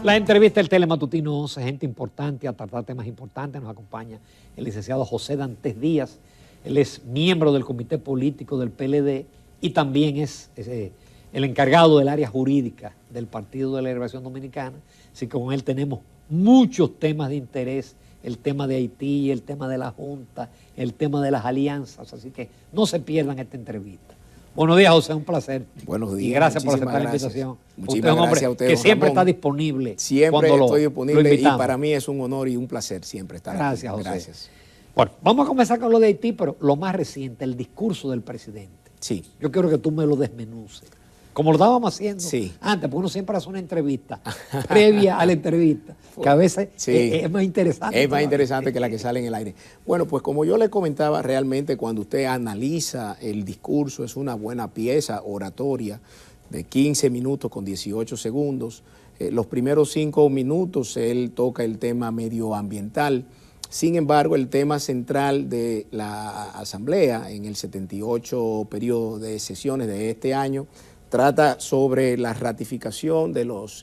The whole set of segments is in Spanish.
la entrevista del Telematutino 11, gente importante a tratar temas importantes. Nos acompaña el licenciado José Dantes Díaz. Él es miembro del comité político del PLD y también es el encargado del área jurídica del Partido de la Liberación Dominicana. Así que con él tenemos muchos temas de interés, el tema de Haití, el tema de la Junta, el tema de las alianzas. Así que no se pierdan esta entrevista. Buenos días, José, un placer. Buenos días. Y gracias por aceptar la invitación. Muchísimas gracias a usted, que siempre Ramón. está disponible. Siempre estoy disponible y invitamos. para mí es un honor y un placer siempre estar Gracias, aquí. José. Gracias. Bueno, vamos a comenzar con lo de Haití, pero lo más reciente, el discurso del presidente. Sí. Yo quiero que tú me lo desmenuces. Como lo estábamos haciendo antes, porque uno siempre hace una entrevista previa a la entrevista, que a veces es más interesante. Es más interesante que la que sale en el aire. Bueno, pues como yo le comentaba, realmente cuando usted analiza el discurso, es una buena pieza oratoria de 15 minutos con 18 segundos. Los primeros 5 minutos él toca el tema medioambiental. Sin embargo, el tema central de la Asamblea en el 78 periodo de sesiones de este año trata sobre la ratificación de los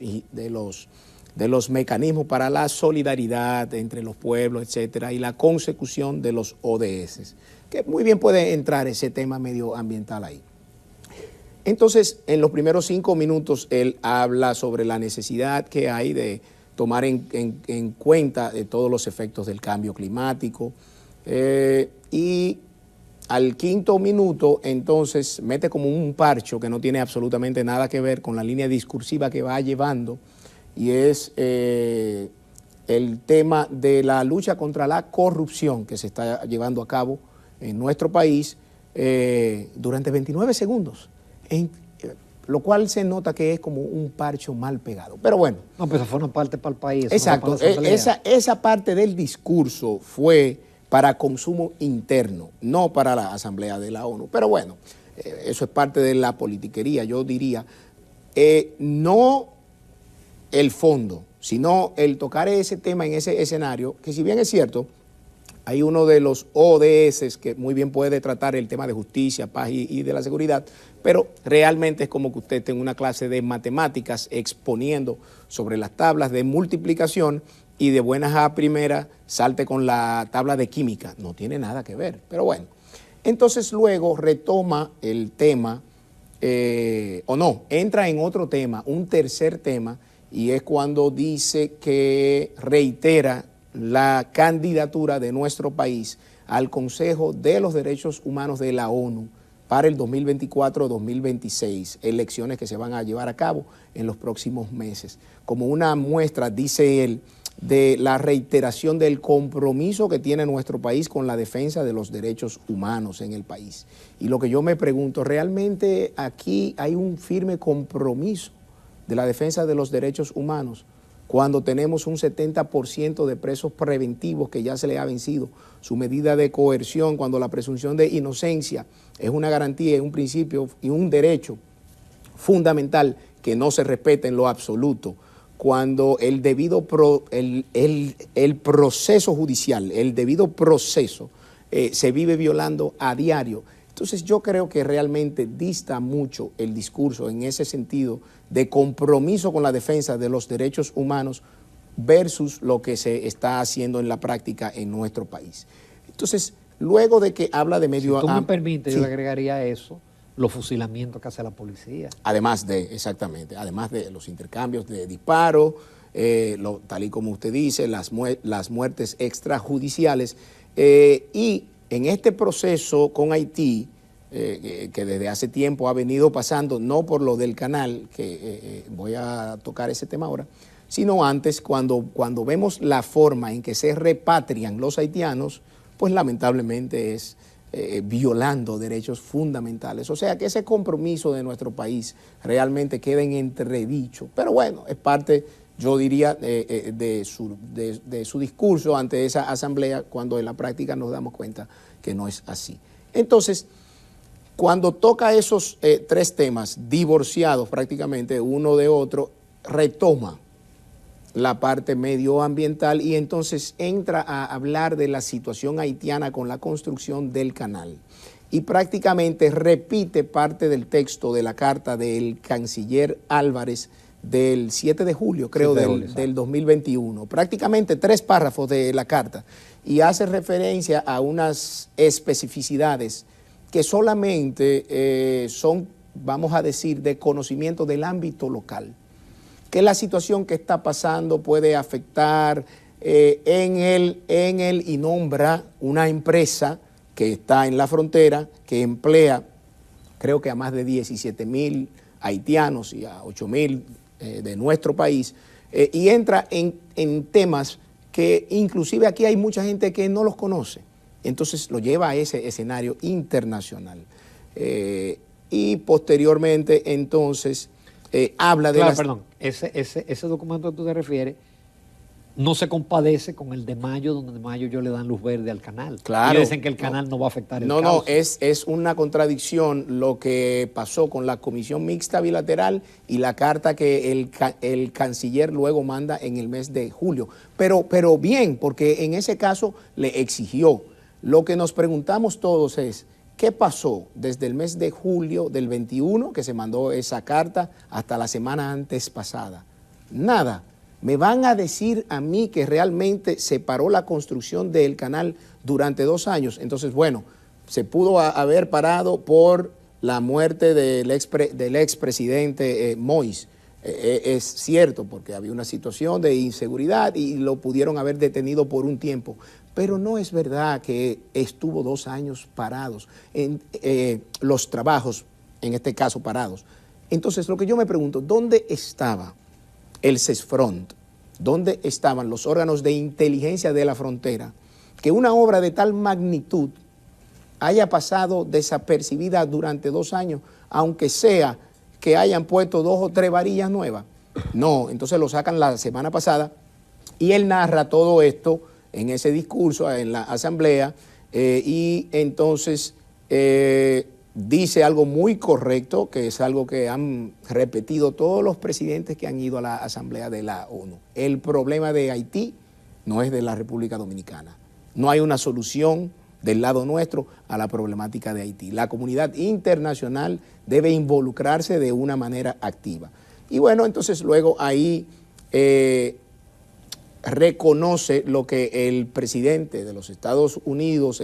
mecanismos para la solidaridad entre los pueblos, etcétera, y la consecución de los ODS, que muy bien puede entrar ese tema medioambiental ahí. Entonces, en los primeros 5 minutos, él habla sobre la necesidad que hay de tomar en cuenta de todos los efectos del cambio climático y al 5.º minuto, entonces, mete como un parcho que no tiene absolutamente nada que ver con la línea discursiva que va llevando, y es el tema de la lucha contra la corrupción que se está llevando a cabo en nuestro país durante 29 segundos, lo cual se nota que es como un parcho mal pegado. Pero bueno. No, pero esa fue una parte para el país. Exacto, esa parte del discurso fue para consumo interno, no para la Asamblea de la ONU. Pero bueno, eso es parte de la politiquería, yo diría. No el fondo, sino el tocar ese tema en ese escenario, que si bien es cierto, hay uno de los ODS que muy bien puede tratar el tema de justicia, paz y de la seguridad, pero realmente es como que usted tenga una clase de matemáticas exponiendo sobre las tablas de multiplicación y de buenas a primeras salte con la tabla de química. No tiene nada que ver, pero bueno. Entonces luego retoma el tema, entra en otro tema, un tercer tema, y es cuando dice que reitera la candidatura de nuestro país al Consejo de los Derechos Humanos de la ONU para el 2024-2026, elecciones que se van a llevar a cabo en los próximos meses, como una muestra, dice él, de la reiteración del compromiso que tiene nuestro país con la defensa de los derechos humanos en el país. Y lo que yo me pregunto, ¿realmente aquí hay un firme compromiso de la defensa de los derechos humanos cuando tenemos un 70% de presos preventivos que ya se le ha vencido su medida de coerción, cuando la presunción de inocencia es una garantía, es un principio y un derecho fundamental que no se respeta en lo absoluto, cuando el proceso judicial, el debido proceso se vive violando a diario? Entonces yo creo que realmente dista mucho el discurso en ese sentido de compromiso con la defensa de los derechos humanos versus lo que se está haciendo en la práctica en nuestro país. Entonces, luego de que habla de medio... Si tú me permites, yo le agregaría a eso los fusilamientos que hace la policía. Además de los intercambios de disparos, tal y como usted dice, las muertes extrajudiciales, y en este proceso con Haití, que desde hace tiempo ha venido pasando, no por lo del canal, que voy a tocar ese tema ahora, sino antes, cuando vemos la forma en que se repatrian los haitianos, pues lamentablemente es violando derechos fundamentales. O sea que ese compromiso de nuestro país realmente queda en entredicho. Pero bueno, es parte, yo diría, de su discurso ante esa asamblea, cuando en la práctica nos damos cuenta que no es así. Entonces, cuando toca esos 3 temas divorciados prácticamente uno de otro, retoma la parte medioambiental y entonces entra a hablar de la situación haitiana con la construcción del canal. Y prácticamente repite parte del texto de la carta del canciller Álvarez del 7 de julio, creo, 7 de julio, del 2021. Prácticamente 3 párrafos de la carta y hace referencia a unas especificidades que solamente son, vamos a decir, de conocimiento del ámbito local. Que la situación que está pasando puede afectar y nombra una empresa que está en la frontera, que emplea, creo que a más de 17,000 haitianos y a 8,000 de nuestro país, y entra en temas que inclusive aquí hay mucha gente que no los conoce. Entonces lo lleva a ese escenario internacional. Y posteriormente entonces habla de Perdón, ese documento que tú te refieres no se compadece con el de mayo, donde de mayo ellos le dan luz verde al canal. Claro. Y dicen que el canal no va a afectar el No, cauce. es una contradicción lo que pasó con la Comisión Mixta Bilateral y la carta que el canciller luego manda en el mes de julio. Pero bien, porque en ese caso le exigió. Lo que nos preguntamos todos es, ¿qué pasó desde el mes de julio del 21, que se mandó esa carta, hasta la semana antes pasada? Nada. ¿Me van a decir a mí que realmente se paró la construcción del canal durante 2 años? Entonces, bueno, se pudo haber parado por la muerte del expresidente Moïse. Es cierto, porque había una situación de inseguridad y lo pudieron haber detenido por un tiempo. Pero no es verdad que estuvo 2 años parados, los trabajos, en este caso, parados. Entonces, lo que yo me pregunto, ¿dónde estaba el CESFRONT? ¿Dónde estaban los órganos de inteligencia de la frontera? Que una obra de tal magnitud haya pasado desapercibida durante 2 años, aunque sea que hayan puesto 2 o 3 varillas nuevas. No, entonces lo sacan la semana pasada y él narra todo esto en ese discurso en la asamblea y entonces dice algo muy correcto, que es algo que han repetido todos los presidentes que han ido a la Asamblea de la ONU. El problema de Haití no es de la República Dominicana. No hay una solución del lado nuestro a la problemática de Haití. La comunidad internacional debe involucrarse de una manera activa. Y bueno, entonces luego ahí reconoce lo que el presidente de los Estados Unidos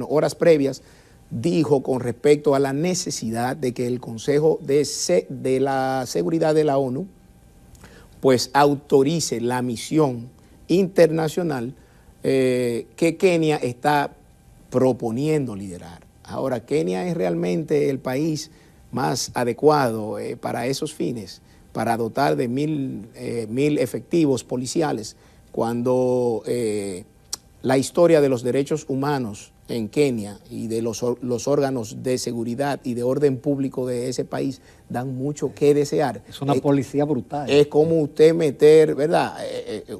horas previas, dijo con respecto a la necesidad de que el Consejo de la Seguridad de la ONU pues autorice la misión internacional que Kenia está proponiendo liderar. Ahora, Kenia es realmente el país más adecuado para esos fines, para dotar de 1,000 efectivos policiales, cuando la historia de los derechos humanos en Kenia y de los órganos de seguridad y de orden público de ese país dan mucho que desear. Es una policía brutal. Es como usted meter, ¿verdad?,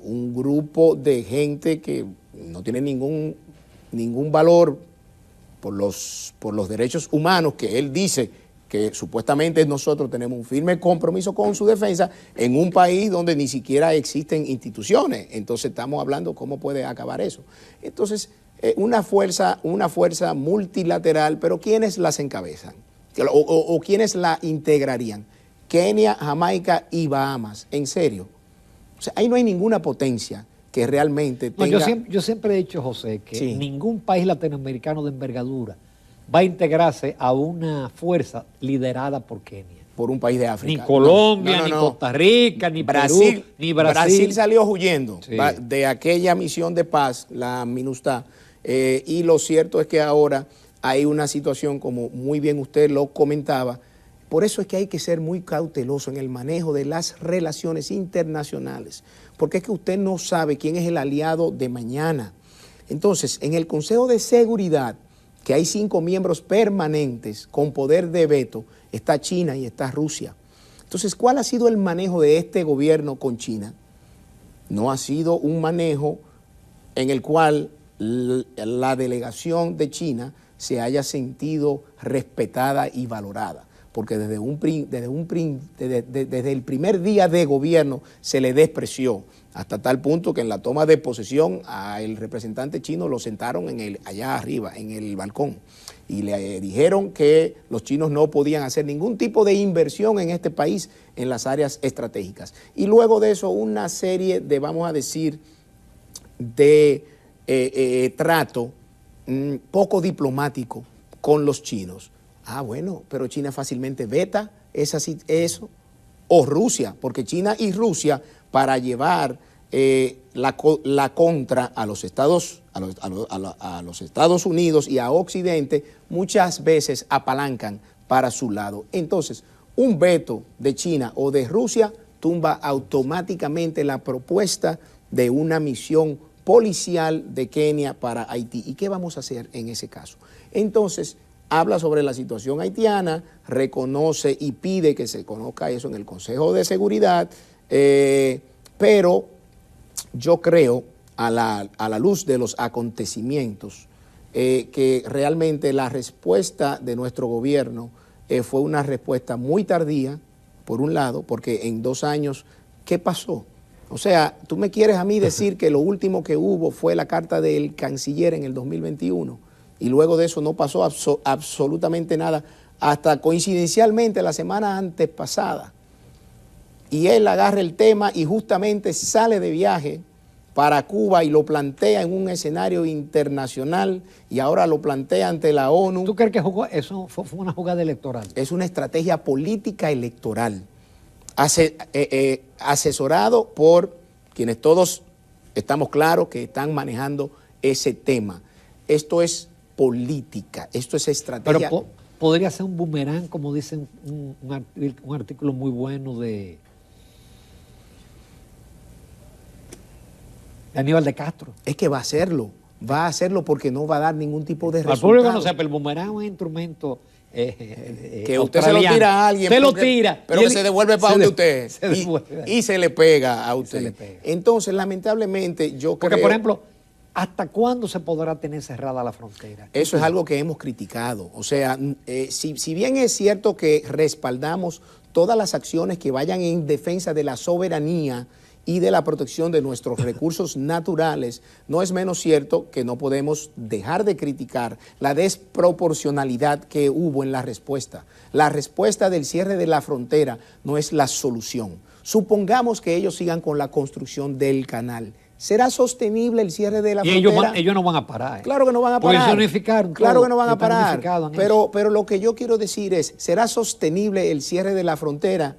un grupo de gente que no tiene ningún valor por los derechos humanos, que él dice que supuestamente nosotros tenemos un firme compromiso con su defensa, en un país donde ni siquiera existen instituciones. Entonces estamos hablando cómo puede acabar eso. Entonces, una fuerza multilateral, pero ¿quiénes las encabezan? ¿O quiénes la integrarían? Kenia, Jamaica y Bahamas. ¿En serio? O sea, ahí no hay ninguna potencia que realmente tenga... Yo siempre he dicho, José, que sí, ningún país latinoamericano de envergadura va a integrarse a una fuerza liderada por Kenia. Por un país de África. Ni Colombia, ni Costa Rica, ni Brasil, Perú, ni Brasil. Brasil salió huyendo sí, de aquella misión de paz, la MINUSTAH, y lo cierto es que ahora hay una situación, como muy bien usted lo comentaba. Por eso es que hay que ser muy cauteloso en el manejo de las relaciones internacionales, porque es que usted no sabe quién es el aliado de mañana. Entonces, en el Consejo de Seguridad, que hay 5 miembros permanentes con poder de veto, está China y está Rusia. Entonces, ¿cuál ha sido el manejo de este gobierno con China? No ha sido un manejo en el cual la delegación de China se haya sentido respetada y valorada. porque desde el primer día de gobierno se le despreció, hasta tal punto que en la toma de posesión al representante chino lo sentaron allá arriba, en el balcón, y le dijeron que los chinos no podían hacer ningún tipo de inversión en este país en las áreas estratégicas. Y luego de eso una serie de, vamos a decir, de trato poco diplomático con los chinos. Ah, bueno, pero China fácilmente veta eso, o Rusia, porque China y Rusia, para llevar la contra a los Estados Unidos y a Occidente, muchas veces apalancan para su lado. Entonces, un veto de China o de Rusia tumba automáticamente la propuesta de una misión policial de Kenia para Haití. ¿Y qué vamos a hacer en ese caso? Entonces, habla sobre la situación haitiana, reconoce y pide que se conozca eso en el Consejo de Seguridad, pero yo creo, a la luz de los acontecimientos, que realmente la respuesta de nuestro gobierno fue una respuesta muy tardía, por un lado, porque en 2 años, ¿qué pasó? O sea, tú me quieres a mí decir que lo último que hubo fue la carta del canciller en el 2021 y luego de eso no pasó absolutamente nada, hasta coincidencialmente la semana antes pasada. Y él agarra el tema y justamente sale de viaje para Cuba y lo plantea en un escenario internacional y ahora lo plantea ante la ONU. ¿Tú crees que eso fue una jugada electoral? Es una estrategia política electoral, asesorado por quienes todos estamos claros que están manejando ese tema. Esto es política, esto es estrategia. Pero podría ser un boomerang, como dice un artículo muy bueno de Aníbal de Castro. Es que va a hacerlo porque no va a dar ningún tipo de resultado. Al público no sepa, el boomerang es un instrumento que usted se lo tira a alguien. Se lo tira. Pero que se devuelve para donde usted. Y se le pega a usted. Entonces, lamentablemente, yo creo... Porque, por ejemplo, ¿hasta cuándo se podrá tener cerrada la frontera? Eso es algo que hemos criticado. O sea, si bien es cierto que respaldamos todas las acciones que vayan en defensa de la soberanía y de la protección de nuestros recursos naturales, no es menos cierto que no podemos dejar de criticar la desproporcionalidad que hubo en la respuesta. La respuesta del cierre de la frontera no es la solución. Supongamos que ellos sigan con la construcción del canal. ¿Será sostenible el cierre de la frontera? Ellos no van a parar. Claro que no van a parar. Porque se unificaron. Claro que no van a parar. Pero lo que yo quiero decir es, ¿será sostenible el cierre de la frontera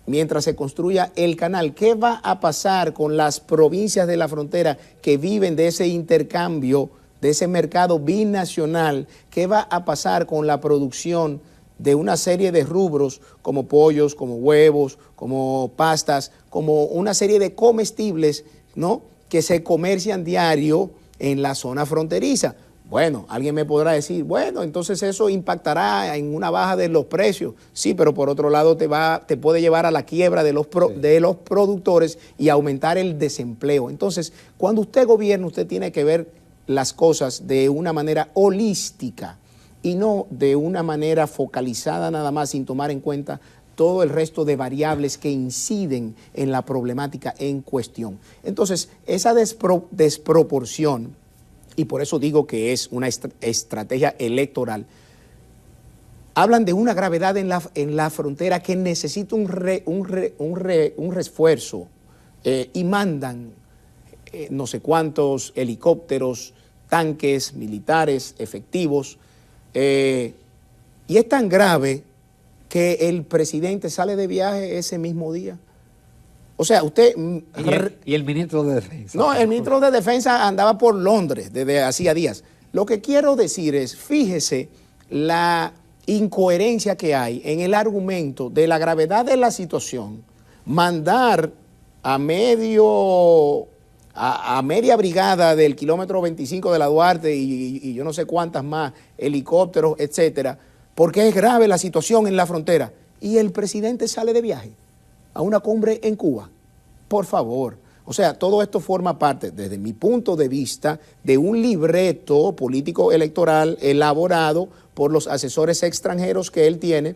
mientras se construya el canal? ¿Qué va a pasar con las provincias de la frontera que viven de ese intercambio, de ese mercado binacional? ¿Qué va a pasar con la producción de una serie de rubros como pollos, como huevos, como pastas, como una serie de comestibles, ¿no?, que se comercian diario en la zona fronteriza? Bueno, alguien me podrá decir, bueno, entonces eso impactará en una baja de los precios. Sí, pero por otro lado te puede llevar a la quiebra de los productores y aumentar el desempleo. Entonces, cuando usted gobierna, usted tiene que ver las cosas de una manera holística y no de una manera focalizada nada más, sin tomar en cuenta todo el resto de variables que inciden en la problemática en cuestión. Entonces, esa desproporción, y por eso digo que es una estrategia electoral, hablan de una gravedad en la frontera que necesita un refuerzo y mandan no sé cuántos helicópteros, tanques, militares, efectivos, y es tan grave que el presidente sale de viaje ese mismo día. O sea, usted... ¿Y el ministro de Defensa? No, el ministro de Defensa andaba por Londres desde hacía días. Lo que quiero decir es, fíjese la incoherencia que hay en el argumento de la gravedad de la situación, mandar a media brigada del kilómetro 25 de la Duarte y yo no sé cuántas más, helicópteros, etcétera, porque es grave la situación en la frontera. Y el presidente sale de viaje a una cumbre en Cuba. Por favor. O sea, todo esto forma parte, desde mi punto de vista, de un libreto político electoral elaborado por los asesores extranjeros que él tiene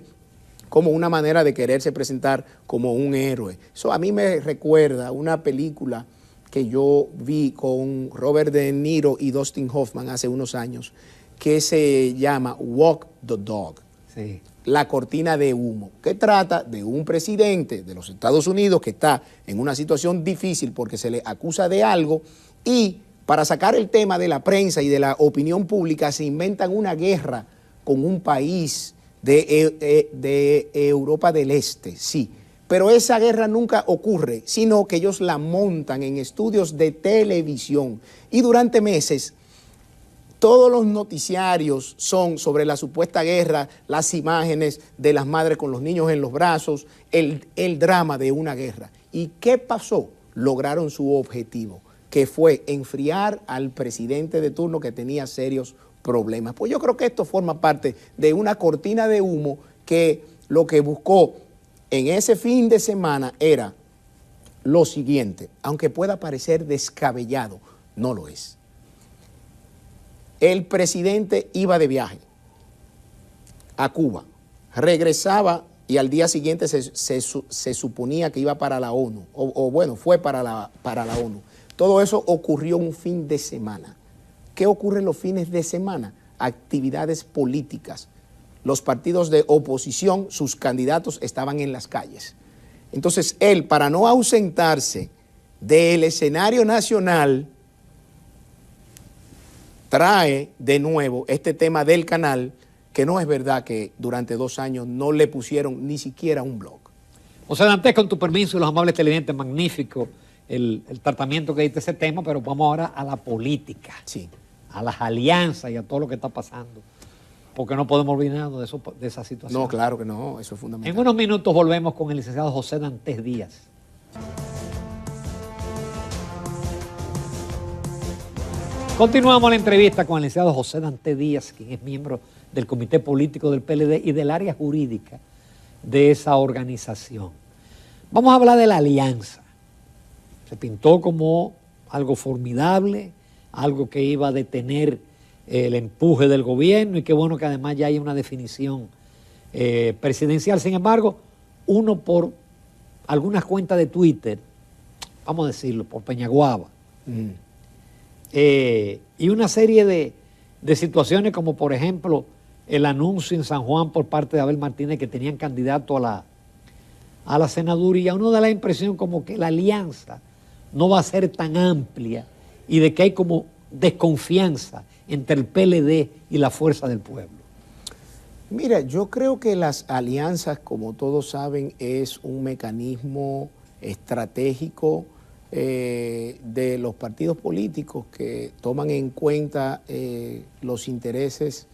como una manera de quererse presentar como un héroe. Eso a mí me recuerda una película que yo vi con Robert De Niro y Dustin Hoffman hace unos años, que se llama Walk the Dog. Sí. La cortina de humo, que trata de un presidente de los Estados Unidos que está en una situación difícil porque se le acusa de algo y para sacar el tema de la prensa y de la opinión pública se inventan una guerra con un país de Europa del Este, sí. Pero esa guerra nunca ocurre, sino que ellos la montan en estudios de televisión y durante meses todos los noticiarios son sobre la supuesta guerra, las imágenes de las madres con los niños en los brazos, el drama de una guerra. ¿Y qué pasó? Lograron su objetivo, que fue enfriar al presidente de turno que tenía serios problemas. Pues yo creo que esto forma parte de una cortina de humo que lo que buscó en ese fin de semana era lo siguiente, aunque pueda parecer descabellado, no lo es. El presidente iba de viaje a Cuba, regresaba y al día siguiente se suponía que iba para la ONU, o bueno, fue para la ONU. Todo eso ocurrió un fin de semana. ¿Qué ocurre en los fines de semana? Actividades políticas. Los partidos de oposición, sus candidatos estaban en las calles. Entonces él, para no ausentarse del escenario nacional, trae de nuevo este tema del canal, que no es verdad que durante 2 años no le pusieron ni siquiera un blog. José Dantes, con tu permiso y los amables televidentes, magnífico el tratamiento que diste ese tema, pero vamos ahora a la política, sí, a las alianzas y a todo lo que está pasando, porque no podemos olvidarnos de esa situación. No, claro que no, eso es fundamental. En unos minutos volvemos con el licenciado José Dantes Díaz. Continuamos la entrevista con el licenciado José Dantes Díaz, quien es miembro del Comité Político del PLD y del área jurídica de esa organización. Vamos a hablar de la alianza. Se pintó como algo formidable, algo que iba a detener el empuje del gobierno y qué bueno que además ya hay una definición presidencial. Sin embargo, uno por algunas cuentas de Twitter, vamos a decirlo, por Peñaguaba, y una serie de situaciones como por ejemplo el anuncio en San Juan por parte de Abel Martínez que tenían candidato a la senaduría, uno da la impresión como que la alianza no va a ser tan amplia y de que hay como desconfianza entre el PLD y la Fuerza del Pueblo. Mira, yo creo que las alianzas, como todos saben, es un mecanismo estratégico de los partidos políticos que toman en cuenta los intereses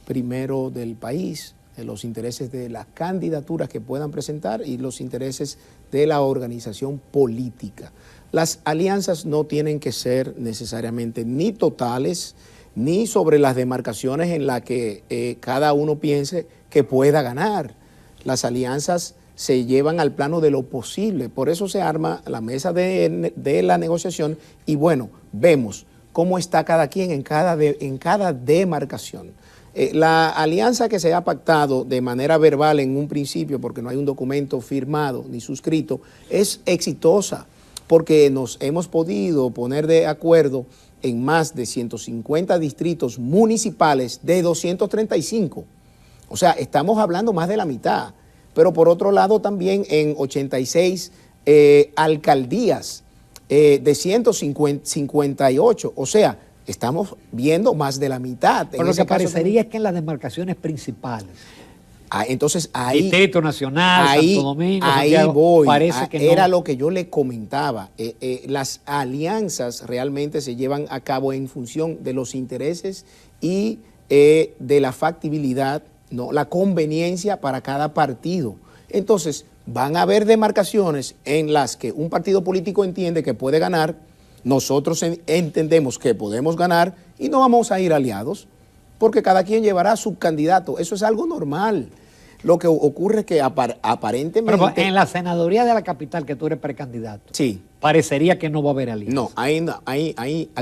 primero del país, los intereses de las candidaturas que puedan presentar y los intereses de la organización política. Las alianzas no tienen que ser necesariamente ni totales, ni sobre las demarcaciones en las que cada uno piense que pueda ganar. Las alianzas se llevan al plano de lo posible, por eso se arma la mesa de la negociación y bueno, vemos cómo está cada quien en cada demarcación. La alianza que se ha pactado de manera verbal en un principio, porque no hay un documento firmado ni suscrito, es exitosa, porque nos hemos podido poner de acuerdo en más de 150 distritos municipales de 235. O sea, estamos hablando más de la mitad. Pero por otro lado también en 86 alcaldías de 158. O sea, estamos viendo más de la mitad. Pero lo que parecería es que en las demarcaciones principales, entonces ahí, Distrito Nacional, Santo Domingo, ahí Santiago, voy. parece que era no. lo que yo le comentaba. Las alianzas realmente se llevan a cabo en función de los intereses y de la factibilidad, no, la conveniencia para cada partido. Entonces, van a haber demarcaciones en las que un partido político entiende que puede ganar, nosotros entendemos que podemos ganar y no vamos a ir aliados, porque cada quien llevará su candidato. Eso es algo normal. Lo que ocurre es que aparentemente... Pero en la senaduría de la capital, que tú eres precandidato, sí, parecería que no va a haber alianza. no,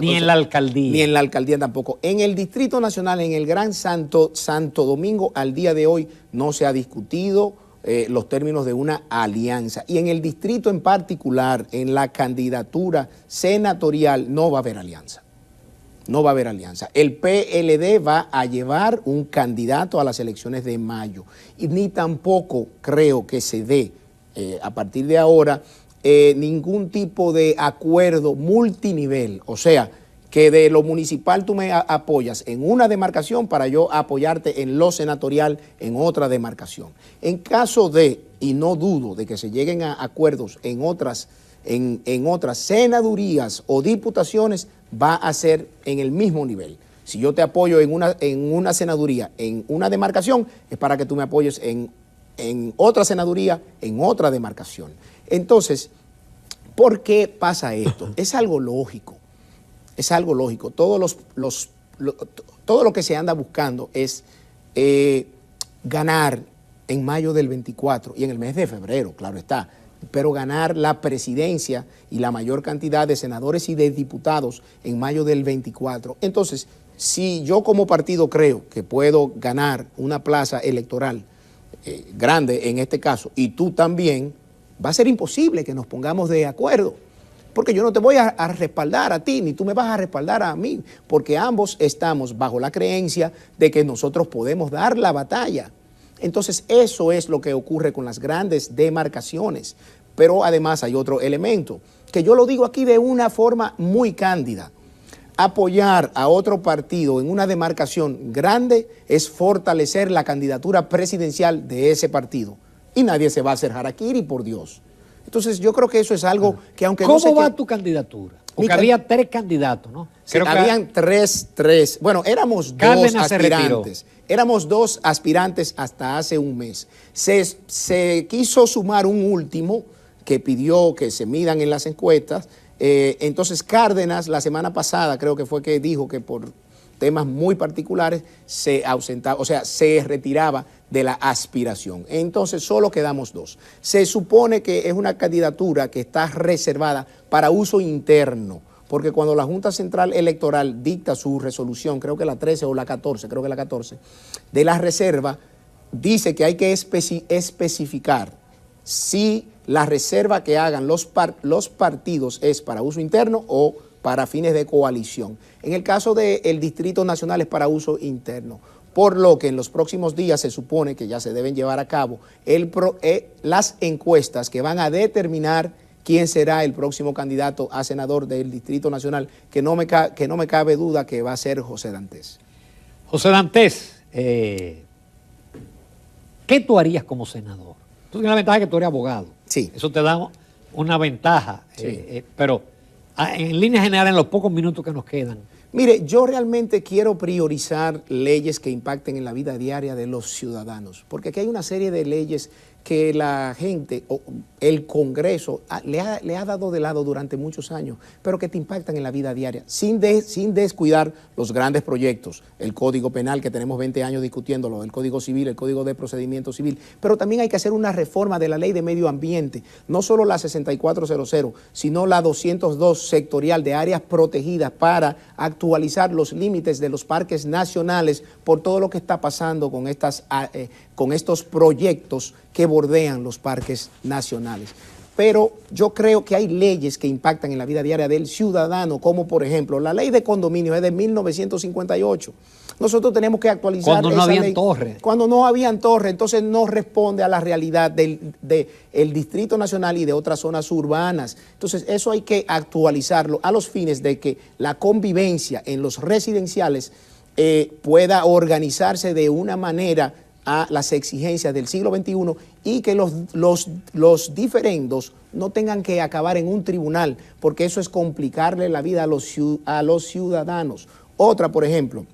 Ni en la alcaldía. Ni en la alcaldía tampoco. En el Distrito Nacional, en el Gran Santo Domingo, al día de hoy no se ha discutido los términos de una alianza. Y en el distrito en particular, en la candidatura senatorial, no va a haber alianza. No va a haber alianza. El PLD va a llevar un candidato a las elecciones de mayo. Y ni tampoco creo que se dé a partir de ahora ningún tipo de acuerdo multinivel. O sea, que de lo municipal tú me apoyas en una demarcación para yo apoyarte en lo senatorial en otra demarcación. En caso de, y no dudo de que se lleguen a acuerdos en otras senadurías o diputaciones, va a ser en el mismo nivel. Si yo te apoyo en una senaduría, en una demarcación, es para que tú me apoyes en otra senaduría, en otra demarcación. Entonces, ¿por qué pasa esto? Es algo lógico. Es algo lógico. Todo lo que se anda buscando es ganar en mayo del 24 y en el mes de febrero, claro está, pero ganar la presidencia y la mayor cantidad de senadores y de diputados en mayo del 24. Entonces, si yo como partido creo que puedo ganar una plaza electoral grande en este caso, y tú también, va a ser imposible que nos pongamos de acuerdo. Porque yo no te voy a respaldar a ti, ni tú me vas a respaldar a mí, porque ambos estamos bajo la creencia de que nosotros podemos dar la batalla. Entonces, eso es lo que ocurre con las grandes demarcaciones. Pero además hay otro elemento, que yo lo digo aquí de una forma muy cándida. Apoyar a otro partido en una demarcación grande es fortalecer la candidatura presidencial de ese partido. Y nadie se va a hacer harakiri, por Dios. Entonces, yo creo que eso es algo que aunque no sé... ¿Cómo va tu candidatura? Porque había 3 candidatos, ¿no? Sí, habían tres. Bueno, éramos Cárdenas 2 aspirantes. Éramos 2 aspirantes hasta hace un mes. Se quiso sumar un último que pidió que se midan en las encuestas. Entonces, Cárdenas, la semana pasada, creo que fue que dijo que por temas muy particulares se ausentaba, o sea, se retiraba de la aspiración. Entonces solo quedamos 2. Se supone que es una candidatura que está reservada para uso interno, porque cuando la Junta Central Electoral dicta su resolución, creo que la 13 o la 14, creo que la 14, de la reserva, dice que hay que especificar si la reserva que hagan los partidos es para uso interno o para fines de coalición. En el caso del Distrito Nacional es para uso interno, por lo que en los próximos días se supone que ya se deben llevar a cabo las encuestas que van a determinar quién será el próximo candidato a senador del Distrito Nacional, que no me cabe duda que va a ser José Dantes. José Dantes, ¿qué tú harías como senador? Tú tienes la ventaja de que tú eres abogado. Sí. Eso te da una ventaja, Sí. pero en líneas generales, en los pocos minutos que nos quedan. Mire, yo realmente quiero priorizar leyes que impacten en la vida diaria de los ciudadanos, porque aquí hay una serie de leyes que la gente, o el Congreso, le ha dado de lado durante muchos años, pero que te impactan en la vida diaria, sin descuidar los grandes proyectos, el Código Penal, que tenemos 20 años discutiéndolo, el Código Civil, el Código de Procedimiento Civil, pero también hay que hacer una reforma de la Ley de Medio Ambiente, no solo la 6400, sino la 202 sectorial de áreas protegidas para actualizar los límites de los parques nacionales por todo lo que está pasando con estos proyectos que bordean los parques nacionales. Pero yo creo que hay leyes que impactan en la vida diaria del ciudadano, como por ejemplo la ley de condominio es de 1958. Nosotros tenemos que actualizar cuando no habían torres. Cuando no habían torres, entonces no responde a la realidad del Distrito Nacional y de otras zonas urbanas. Entonces eso hay que actualizarlo a los fines de que la convivencia en los residenciales pueda organizarse de una manera a las exigencias del siglo XXI y que los diferendos no tengan que acabar en un tribunal, porque eso es complicarle la vida a los ciudadanos. Otra, por ejemplo,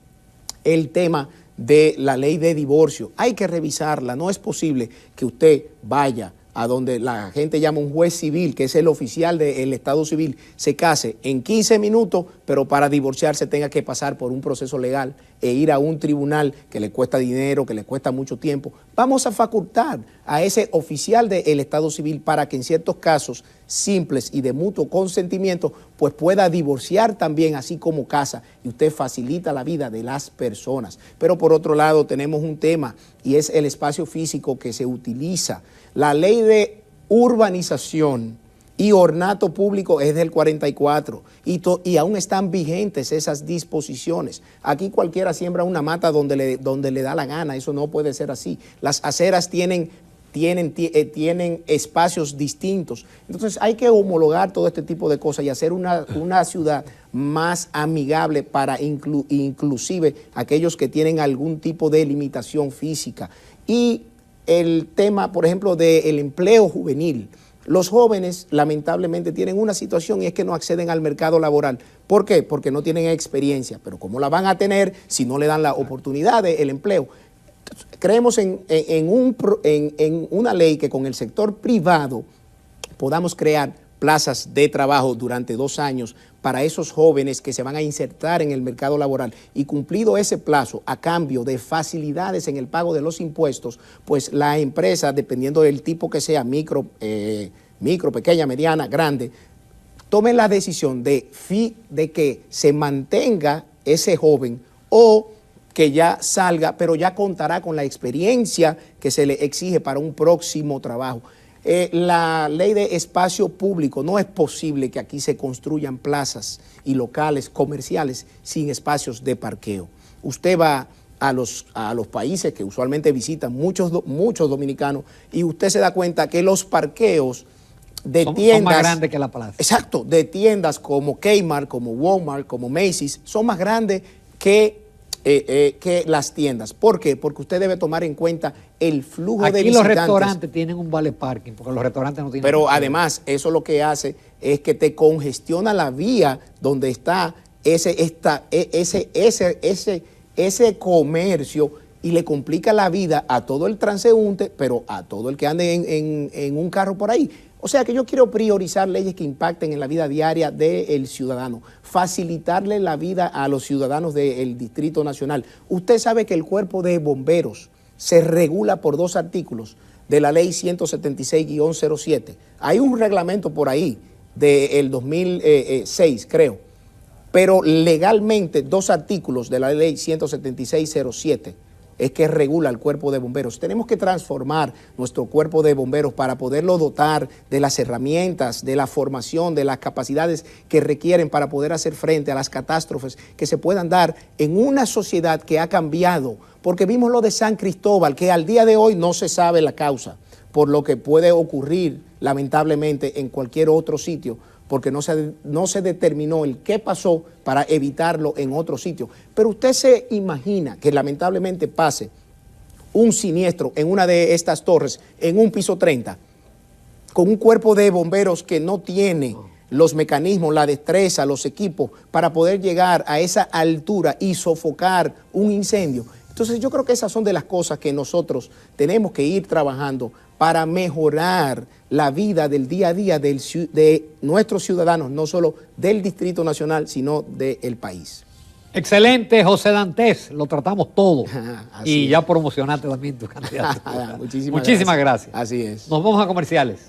el tema de la ley de divorcio. Hay que revisarla. No es posible que usted vaya a donde la gente llama un juez civil, que es el oficial del Estado civil, se case en 15 minutos, pero para divorciarse tenga que pasar por un proceso legal e ir a un tribunal que le cuesta dinero, que le cuesta mucho tiempo. Vamos a facultar a ese oficial del Estado civil para que en ciertos casos simples y de mutuo consentimiento, pues pueda divorciar también, así como casa, y usted facilita la vida de las personas. Pero por otro lado tenemos un tema, y es el espacio físico que se utiliza. La ley de urbanización y ornato público es del 44 y aún están vigentes esas disposiciones. Aquí cualquiera siembra una mata donde le da la gana, eso no puede ser así. Las aceras tienen espacios distintos. Entonces hay que homologar todo este tipo de cosas y hacer una ciudad más amigable para inclusive aquellos que tienen algún tipo de limitación física. Y el tema, por ejemplo, del empleo juvenil. Los jóvenes lamentablemente tienen una situación y es que no acceden al mercado laboral. ¿Por qué? Porque no tienen experiencia. Pero ¿cómo la van a tener si no le dan la oportunidad del empleo? Creemos en una ley que con el sector privado podamos crear plazas de trabajo durante 2 años para esos jóvenes que se van a insertar en el mercado laboral, y cumplido ese plazo, a cambio de facilidades en el pago de los impuestos, pues la empresa, dependiendo del tipo que sea, micro, pequeña, mediana, grande, tome la decisión de que se mantenga ese joven o que ya salga, pero ya contará con la experiencia que se le exige para un próximo trabajo. La ley de espacio público, no es posible que aquí se construyan plazas y locales comerciales sin espacios de parqueo. Usted va a los países que usualmente visitan muchos dominicanos y usted se da cuenta que los parqueos de tiendas son más grandes que la plaza. Exacto, de tiendas como Kmart, como Walmart, como Macy's, son más grandes que las tiendas. ¿Por qué? Porque usted debe tomar en cuenta el flujo de visitantes. Aquí los restaurantes tienen un vale parking, porque los restaurantes no tienen. Pero además, eso lo que hace es que te congestiona la vía donde está ese comercio, y le complica la vida a todo el transeúnte, pero a todo el que ande en un carro por ahí. O sea que yo quiero priorizar leyes que impacten en la vida diaria del ciudadano, facilitarle la vida a los ciudadanos del Distrito Nacional. Usted sabe que el Cuerpo de Bomberos se regula por 2 artículos de la ley 176-07. Hay un reglamento por ahí del 2006, creo, pero legalmente 2 artículos de la ley 176-07 es que regula el Cuerpo de Bomberos. Tenemos que transformar nuestro Cuerpo de Bomberos para poderlo dotar de las herramientas, de la formación, de las capacidades que requieren para poder hacer frente a las catástrofes que se puedan dar en una sociedad que ha cambiado. Porque vimos lo de San Cristóbal, que al día de hoy no se sabe la causa, por lo que puede ocurrir lamentablemente en cualquier otro sitio, porque no se determinó el qué pasó para evitarlo en otro sitio. Pero usted se imagina que lamentablemente pase un siniestro en una de estas torres, en un piso 30, con un cuerpo de bomberos que no tiene los mecanismos, la destreza, los equipos para poder llegar a esa altura y sofocar un incendio. Entonces yo creo que esas son de las cosas que nosotros tenemos que ir trabajando para mejorar la vida del día a día de nuestros ciudadanos, no solo del Distrito Nacional, sino del país. Excelente, José Dantes, lo tratamos todo. Así y es. ya promocionaste también tu candidatura. Muchísimas gracias. gracias. Así es. Nos vamos a comerciales.